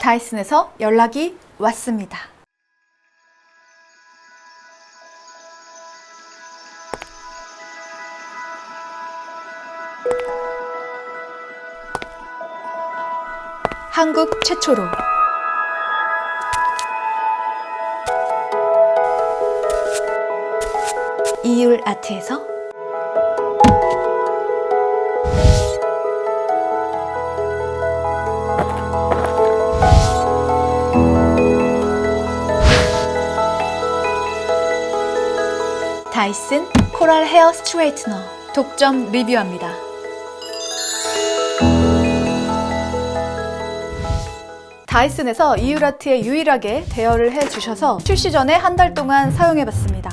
다이슨에서 연락이 왔습니다. 한국 최초로 이율 아트에서 다이슨 코랄 헤어 스트레이트너 독점 리뷰합니다. 다이슨에서 이율 아트에 유일하게 대여를 해주셔서 출시 전에 한 달 동안 사용해봤습니다.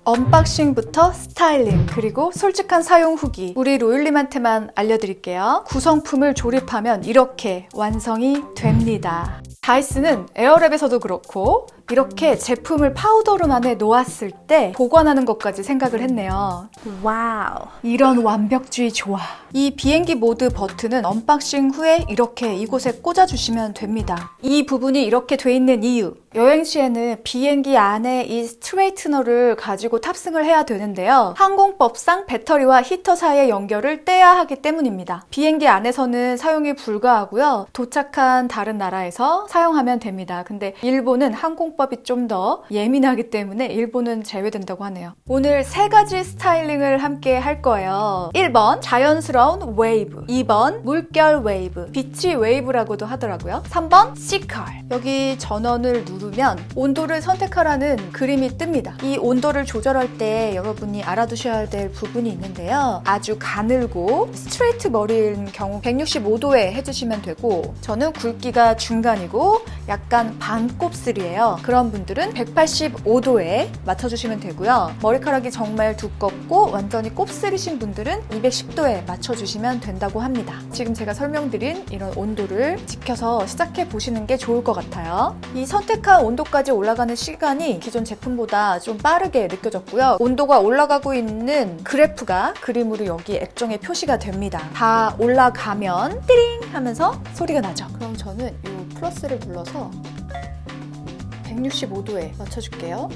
언박싱부터 스타일링, 그리고 솔직한 사용 후기 우리 로율님한테만 알려드릴게요. 구성품을 조립하면 이렇게 완성이 됩니다. 다이슨은 에어랩에서도 그렇고 이렇게 제품을 파우더룸 안에 놓았을 때 보관하는 것까지 생각을 했네요. 와우, 이런 완벽주의 좋아. 이 비행기 모드 버튼은 언박싱 후에 이렇게 이곳에 꽂아주시면 됩니다. 이 부분이 이렇게 돼 있는 이유, 여행 시에는 비행기 안에 이 스트레이트너를 가지고 탑승을 해야 되는데요. 항공법상 배터리와 히터 사이의 연결을 떼야 하기 때문입니다. 비행기 안에서는 사용이 불가하고요. 도착한 다른 나라에서 사용하면 됩니다. 근데 일본은 항공법이 좀 더 예민하기 때문에 일본은 제외된다고 하네요. 오늘 3가지 스타일링을 함께 할 거예요. 1번 자연스러운 웨이브, 2번 물결 웨이브, 비치 웨이브라고도 하더라고요. 3번 시컬. 여기 전원을 누르면 온도를 선택하라는 그림이 뜹니다. 이 온도를 조절할 때 여러분이 알아두셔야 될 부분이 있는데요. 아주 가늘고 스트레이트 머리인 경우 165도에 해주시면 되고, 저는 굵기가 중간이고 약간 반 곱슬이에요. 그런 분들은 185도에 맞춰주시면 되고요. 머리카락이 정말 두껍고 완전히 곱슬이신 분들은 210도에 맞춰주시면 된다고 합니다. 지금 제가 설명드린 이런 온도를 지켜서 시작해 보시는 게 좋을 것 같아요. 이 선택한 온도까지 올라가는 시간이 기존 제품보다 좀 빠르게 느껴졌고요. 온도가 올라가고 있는 그래프가 그림으로 여기 액정에 표시가 됩니다. 다 올라가면 띠링 하면서 소리가 나죠. 그럼 저는 이 플러스를 눌러서 165도에 맞춰줄게요.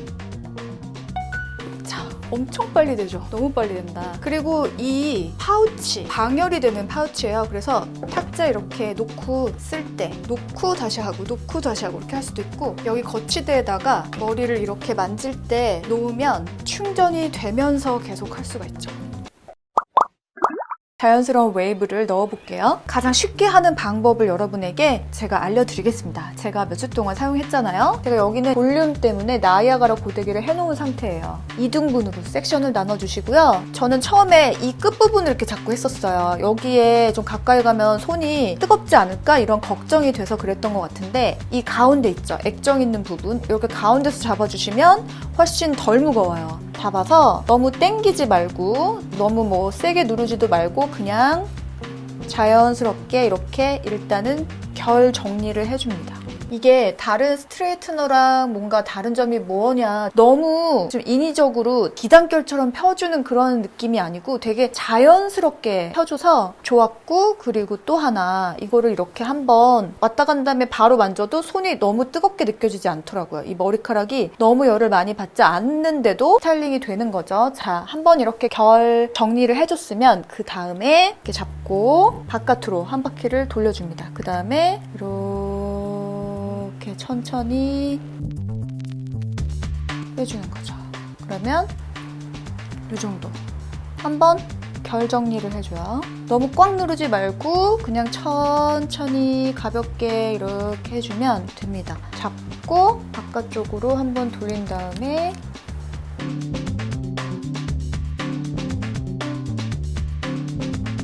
자, 엄청 빨리 되죠? 너무 빨리 된다. 그리고 이 파우치, 방열이 되는 파우치예요. 그래서 탁자 이렇게 놓고 쓸 때 놓고 다시 하고 놓고 다시 하고 이렇게 할 수도 있고, 여기 거치대에다가 머리를 이렇게 만질 때 놓으면 충전이 되면서 계속 할 수가 있죠. 자연스러운 웨이브를 넣어볼게요. 가장 쉽게 하는 방법을 여러분에게 제가 알려드리겠습니다. 제가 몇 주 동안 사용했잖아요. 제가 여기는 볼륨 때문에 나이아가라 고데기를 해놓은 상태예요. 2등분으로 섹션을 나눠주시고요. 저는 처음에 이 끝부분을 이렇게 잡고 했었어요. 여기에 좀 가까이 가면 손이 뜨겁지 않을까 이런 걱정이 돼서 그랬던 것 같은데, 이 가운데 있죠? 액정 있는 부분, 이렇게 가운데서 잡아주시면 훨씬 덜 무거워요. 잡아서 너무 당기지 말고 너무 뭐 세게 누르지도 말고 그냥 자연스럽게 이렇게 일단은 결 정리를 해줍니다. 이게 다른 스트레이트너랑 뭔가 다른 점이 뭐냐, 너무 좀 인위적으로 기단결처럼 펴주는 그런 느낌이 아니고 되게 자연스럽게 펴줘서 좋았고, 그리고 또 하나, 이거를 이렇게 한번 왔다 간 다음에 바로 만져도 손이 너무 뜨겁게 느껴지지 않더라고요. 이 머리카락이 너무 열을 많이 받지 않는데도 스타일링이 되는 거죠. 자, 한번 이렇게 결 정리를 해줬으면 그 다음에 이렇게 잡고 바깥으로 한 바퀴를 돌려줍니다. 그 다음에 이렇게 천천히 빼주는 거죠. 그러면 이 정도. 한번 결 정리를 해줘요. 너무 꽉 누르지 말고 그냥 천천히 가볍게 이렇게 해주면 됩니다. 잡고 바깥쪽으로 한번 돌린 다음에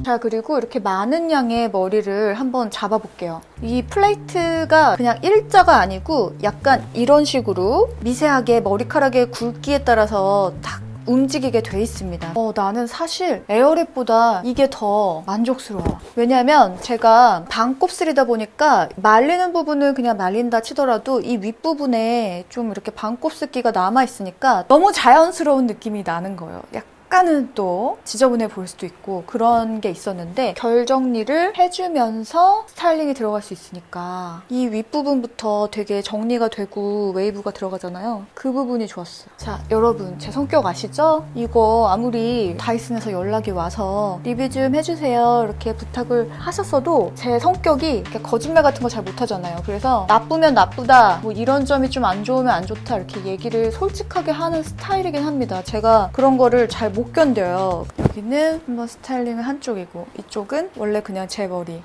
자, 그리고 이렇게 많은 양의 머리를 한번 잡아볼게요. 이 플레이트가 그냥 일자가 아니고 약간 이런 식으로 미세하게 머리카락의 굵기에 따라서 탁 움직이게 돼 있습니다. 나는 사실 에어랩보다 이게 더 만족스러워. 왜냐면 제가 반곱슬이다 보니까 말리는 부분은 그냥 말린다 치더라도 이 윗부분에 좀 이렇게 반곱슬기가 남아있으니까 너무 자연스러운 느낌이 나는 거예요. 약간은 또 지저분해 보일 수도 있고 그런 게 있었는데 결 정리를 해주면서 스타일링이 들어갈 수 있으니까 이 윗부분부터 되게 정리가 되고 웨이브가 들어가잖아요. 그 부분이 좋았어요. 자, 여러분 제 성격 아시죠? 이거 아무리 다이슨에서 연락이 와서 리뷰 좀 해주세요 이렇게 부탁을 하셨어도 제 성격이 이렇게 거짓말 같은 거 잘 못하잖아요. 그래서 나쁘면 나쁘다, 뭐 이런 점이 좀 안 좋으면 안 좋다 이렇게 얘기를 솔직하게 하는 스타일이긴 합니다. 제가 그런 거를 잘 못 견뎌요. 여기는 한번 스타일링은 한쪽이고 이쪽은 원래 그냥 제 머리.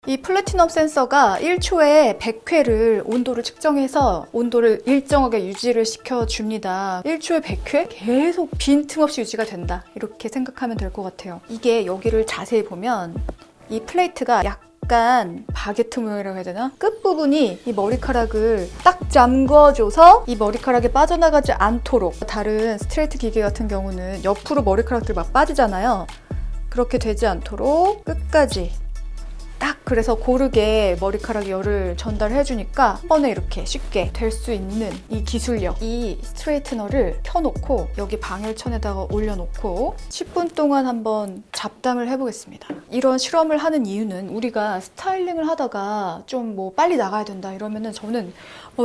이 플래티넘 센서가 1초에 100회를 온도를 측정해서 온도를 일정하게 유지를 시켜줍니다. 1초에 100회? 계속 빈틈없이 유지가 된다. 이렇게 생각하면 될 것 같아요. 이게 여기를 자세히 보면 이 플레이트가 약간 바게트 모양이라고 해야 되나? 끝부분이 이 머리카락을 딱 잠궈줘서 이 머리카락이 빠져나가지 않도록, 다른 스트레이트 기계 같은 경우는 옆으로 머리카락들이 막 빠지잖아요. 그렇게 되지 않도록 끝까지 딱, 그래서 고르게 머리카락 열을 전달해주니까 한 번에 이렇게 쉽게 될 수 있는 이 기술력. 이 스트레이트너를 켜놓고 여기 방열천에다가 올려놓고 10분 동안 한번 잡담을 해보겠습니다. 이런 실험을 하는 이유는 우리가 스타일링을 하다가 좀 뭐 빨리 나가야 된다 이러면은 저는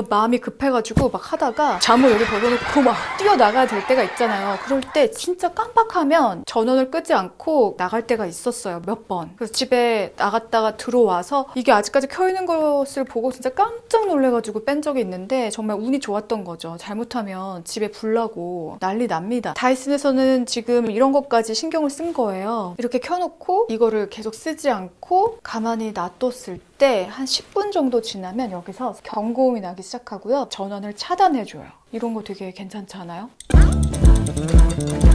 마음이 급해가지고 막 하다가 잠을 여기 벗어놓고 막 뛰어나가야 될 때가 있잖아요. 그럴 때 진짜 깜빡하면 전원을 끄지 않고 나갈 때가 있었어요. 몇 번. 그래서 집에 나갔다가 들어와서 이게 아직까지 켜있는 것을 보고 진짜 깜짝 놀래가지고 뺀 적이 있는데 정말 운이 좋았던 거죠. 잘못하면 집에 불 나고 난리 납니다. 다이슨에서는 지금 이런 것까지 신경을 쓴 거예요. 이렇게 켜놓고 이거를 계속 쓰지 않고 가만히 놔뒀을 때 한 10분 정도 지나면 여기서 경고음이 나기 시작하고요. 전원을 차단해줘요. 이런 거 되게 괜찮지 않아요?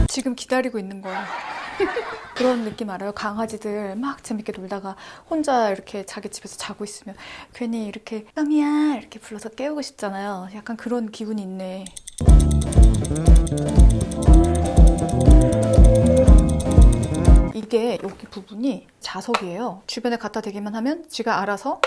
지금 기다리고 있는 거예요. 그런 느낌 알아요? 강아지들 막 재밌게 놀다가 혼자 이렇게 자기 집에서 자고 있으면 괜히 이렇게 까미야 이렇게 불러서 깨우고 싶잖아요. 약간 그런 기분이 있네. 이게 여기 부분이 자석이에요. 주변에 갖다 대기만 하면 지가 알아서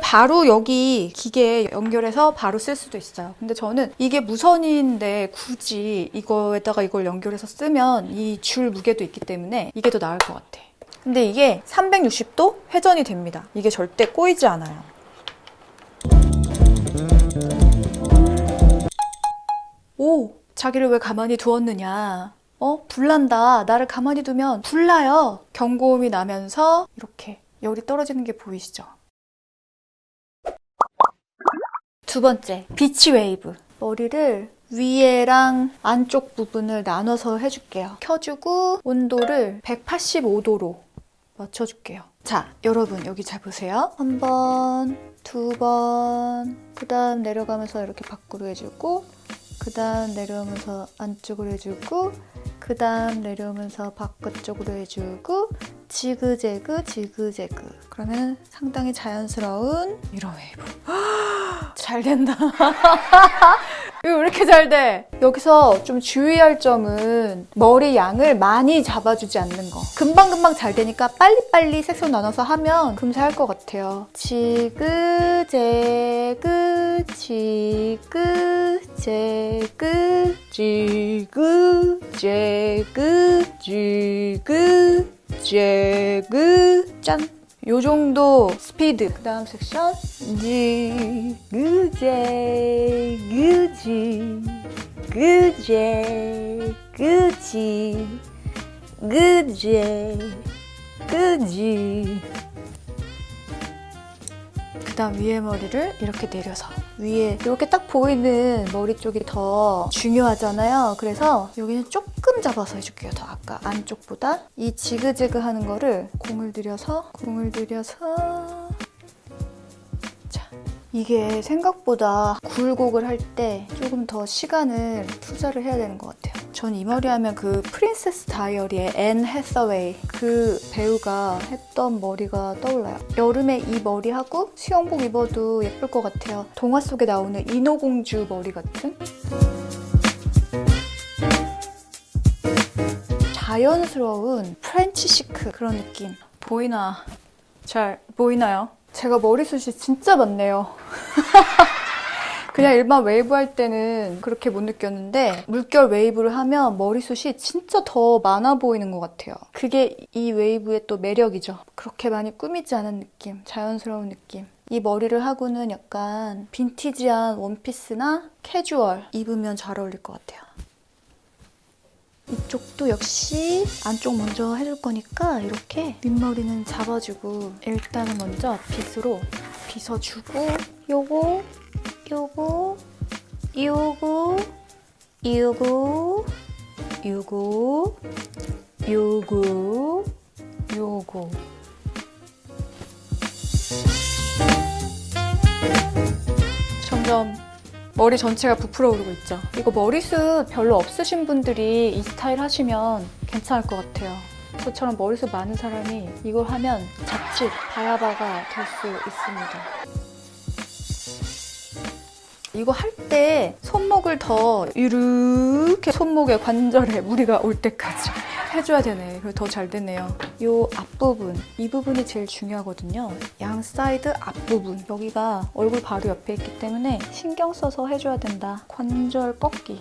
바로 여기 기계에 연결해서 바로 쓸 수도 있어요. 근데 저는 이게 무선인데 굳이 이거에다가 이걸 연결해서 쓰면 이 줄 무게도 있기 때문에 이게 더 나을 것 같아. 근데 이게 360도 회전이 됩니다. 이게 절대 꼬이지 않아요. 오! 자기를 왜 가만히 두었느냐. 불난다. 나를 가만히 두면 불나요. 경고음이 나면서 이렇게 열이 떨어지는 게 보이시죠? 두 번째, 비치 웨이브. 머리를 위에랑 안쪽 부분을 나눠서 해줄게요. 켜주고 온도를 185도로 맞춰줄게요. 자, 여러분 여기 잘 보세요. 한 번, 두 번, 그 다음 내려가면서 이렇게 밖으로 해주고, 그 다음 내려오면서 안쪽으로 해주고, 그 다음 내려오면서 바깥쪽으로 해주고, 지그재그 지그재그. 그러면 상당히 자연스러운 이런 웨이브. 잘 된다. 이거 왜 이렇게 잘 돼? 여기서 좀 주의할 점은 머리 양을 많이 잡아주지 않는 거. 금방금방 잘 되니까 빨리빨리 섹션 나눠서 하면 금세 할 것 같아요. 지그재그 지그재그 지그재그 지그재그 짠! 요 정도 스피드. 그 다음 섹션 지그재그지 그재그지 그재 그지 그 다음 위에 머리를 이렇게 내려서 위에 이렇게 딱 보이는 머리 쪽이 더 중요하잖아요. 그래서 여기는 조금 잡아서 해줄게요. 더 아까 안쪽보다. 이 지그재그 하는 거를 공을 들여서 자, 이게 생각보다 굴곡을 할 때 조금 더 시간을 투자를 해야 되는 것 같아요. 전 이 머리 하면 그 프린세스 다이어리의 앤 해서웨이 그 배우가 했던 머리가 떠올라요. 여름에 이 머리하고 수영복 입어도 예쁠 것 같아요. 동화 속에 나오는 인어공주 머리 같은? 자연스러운 프렌치 시크 그런 느낌. 보이나? 잘 보이나요? 제가 머리숱이 진짜 많네요. 그냥 일반 웨이브 할 때는 그렇게 못 느꼈는데 물결 웨이브를 하면 머리숱이 진짜 더 많아 보이는 것 같아요. 그게 이 웨이브의 또 매력이죠. 그렇게 많이 꾸미지 않은 느낌, 자연스러운 느낌. 이 머리를 하고는 약간 빈티지한 원피스나 캐주얼 입으면 잘 어울릴 것 같아요. 이쪽도 역시 안쪽 먼저 해줄 거니까 이렇게 윗머리는 잡아주고 일단은 먼저 빗으로 빗어주고 요거 점점 머리 전체가 부풀어 오르고 있죠. 이거 머리숱 별로 없으신 분들이 이 스타일 하시면 괜찮을 것 같아요. 저처럼 머리숱 많은 사람이 이걸 하면 자칫 바야바가 될 수 있습니다. 이거 할 때 손목을 더 이렇게 손목의 관절에 무리가 올 때까지 해줘야 되네. 그래서 더 잘 되네요. 이 앞부분, 이 부분이 제일 중요하거든요. 양 사이드 앞부분. 여기가 얼굴 바로 옆에 있기 때문에 신경 써서 해줘야 된다. 관절 꺾기.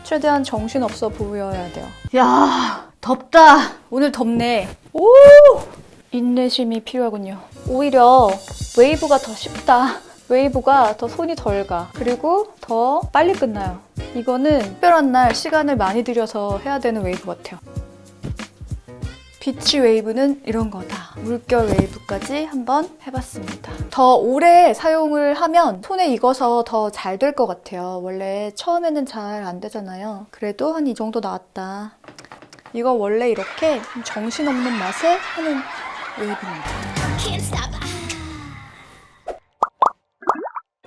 최대한 정신없어 보여야 돼요. 야, 덥다. 오늘 덥네. 오! 인내심이 필요하군요. 오히려 웨이브가 더 쉽다. 웨이브가 더 손이 덜 가. 그리고 더 빨리 끝나요. 이거는 특별한 날 시간을 많이 들여서 해야 되는 웨이브 같아요. 비치 웨이브는 이런 거다. 물결 웨이브까지 한번 해봤습니다. 더 오래 사용을 하면 손에 익어서 더 잘 될 것 같아요. 원래 처음에는 잘 안 되잖아요. 그래도 한 이 정도 나왔다. 이거 원래 이렇게 정신없는 맛에 하는 웨이브입니다.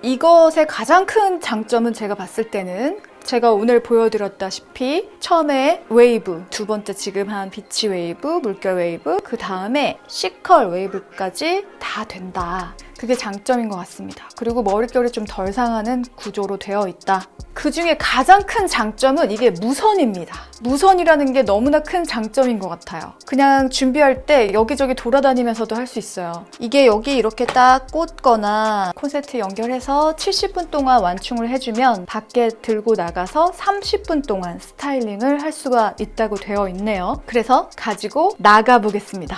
이것의 가장 큰 장점은 제가 봤을 때는 제가 오늘 보여드렸다시피 처음에 웨이브, 두 번째 지금 한 비치 웨이브, 물결 웨이브, 그 다음에 C컬 웨이브까지 다 된다. 그게 장점인 것 같습니다. 그리고 머릿결이 좀 덜 상하는 구조로 되어 있다. 그 중에 가장 큰 장점은 이게 무선입니다. 무선이라는 게 너무나 큰 장점인 것 같아요. 그냥 준비할 때 여기저기 돌아다니면서도 할 수 있어요. 이게 여기 이렇게 딱 꽂거나 콘센트 연결해서 70분 동안 완충을 해주면 밖에 들고 나가서 30분 동안 스타일링을 할 수가 있다고 되어 있네요. 그래서 가지고 나가보겠습니다.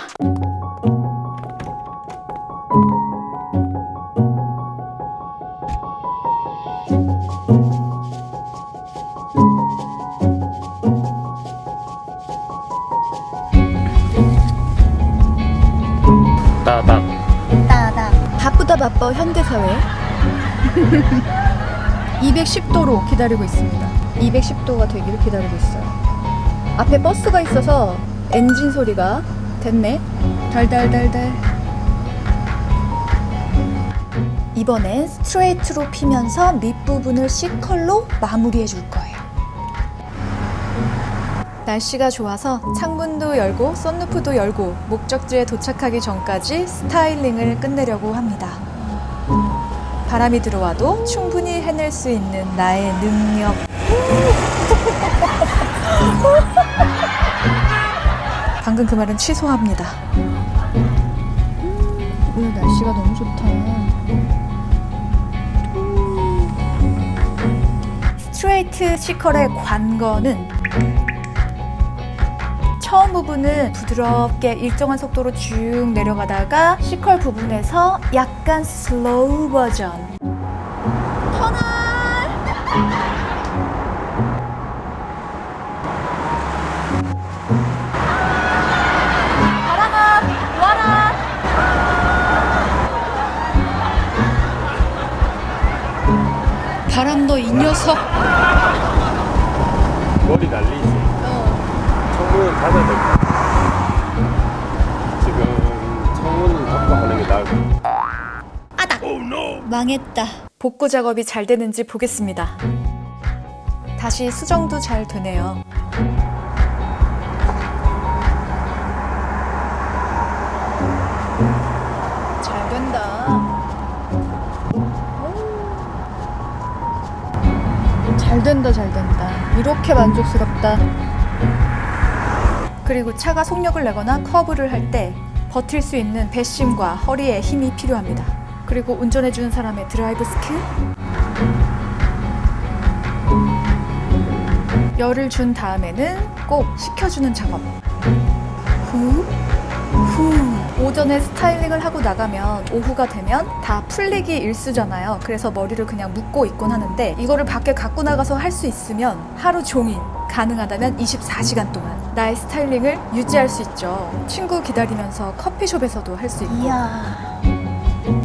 따닥. 바쁘다 바빠 현대사회. 210도로 기다리고 있습니다. 210도가 되기를 기다리고 있어요. 앞에 버스가 있어서 엔진 소리가 됐네. 달달달달. 이번엔 스트레이트로 피면서 밑부분을 C컬로 마무리해 줄 거예요. 날씨가 좋아서 창문도 열고 썬루프도 열고 목적지에 도착하기 전까지 스타일링을 끝내려고 합니다. 바람이 들어와도 충분히 해낼 수 있는 나의 능력. 방금 그 말은 취소합니다. 오늘 날씨가 너무 좋다. 스트레이트 C컬의 관건은 처음 부분은 부드럽게 일정한 속도로 쭉 내려가다가 C컬 부분에서 약간 슬로우 버전. 터널! 없어. 머리 날리지. 창문은 닫아야 될 것 같아. 지금 창문을 닫고 하는 게 나을 것 같아. 망했다. 복구 작업이 잘 되는지 보겠습니다. 다시 수정도 잘 되네요. 잘 된다. 잘 된다, 잘 된다. 이렇게 만족스럽다. 그리고 차가 속력을 내거나 커브를 할 때 버틸 수 있는 배심과 허리에 힘이 필요합니다. 그리고 운전해주는 사람의 드라이브 스킬? 열을 준 다음에는 꼭 식혀주는 작업. 후. 오전에 스타일링을 하고 나가면 오후가 되면 다 풀리기 일쑤잖아요. 그래서 머리를 그냥 묶고 있곤 하는데 이거를 밖에 갖고 나가서 할 수 있으면 하루 종일, 가능하다면 24시간 동안 나의 스타일링을 유지할 수 있죠. 친구 기다리면서 커피숍에서도 할 수 있고. 이야,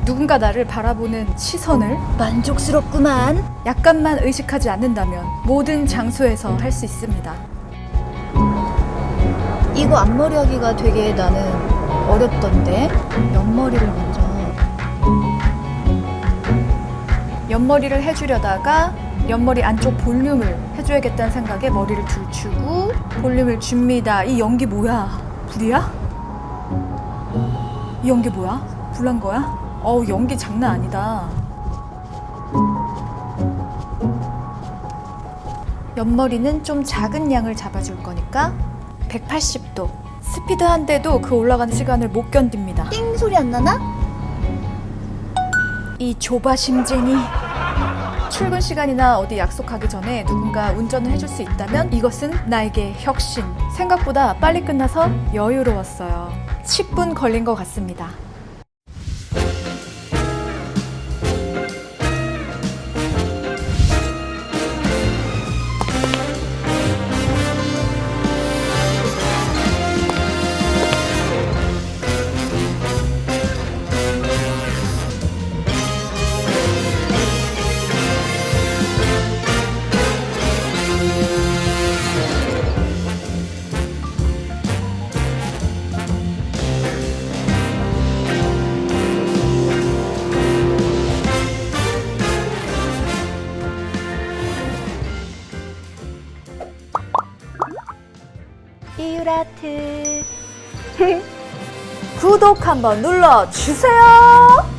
누군가 나를 바라보는 시선을 만족스럽구만. 약간만 의식하지 않는다면 모든 장소에서 할 수 있습니다. 이거 앞머리 하기가 되게 나는 어렵던데. 옆머리를 먼저. 옆머리를 해주려다가 옆머리 안쪽 볼륨을 해줘야겠다는 생각에 머리를 들추고 볼륨을 줍니다. 이 연기 뭐야? 불이야? 이 연기 뭐야? 불난 거야? 어우, 연기 장난 아니다. 옆머리는 좀 작은 양을 잡아줄 거니까 180도. 스피드한데도 그 올라가는 시간을 못 견딥니다. 띵 소리 안 나나? 이 조바심쟁이. 출근 시간이나 어디 약속하기 전에 누군가 운전을 해줄 수 있다면 이것은 나에게 혁신. 생각보다 빨리 끝나서 여유로웠어요. 10분 걸린 것 같습니다. 이유라트. 구독 한번 눌러주세요.